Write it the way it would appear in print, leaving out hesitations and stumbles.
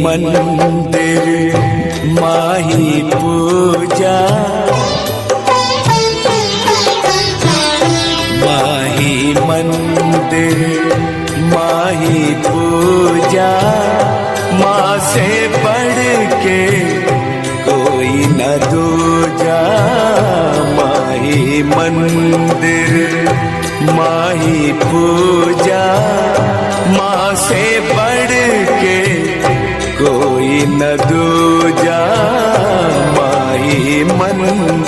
मंदिर माही पूजा, माही मंदिर माही पूजा, माँ से बढ़ के कोई न दूजा। माही मंदिर माही पूजा, माँ से बढ़ के कोई न दूजा। माही मंदिर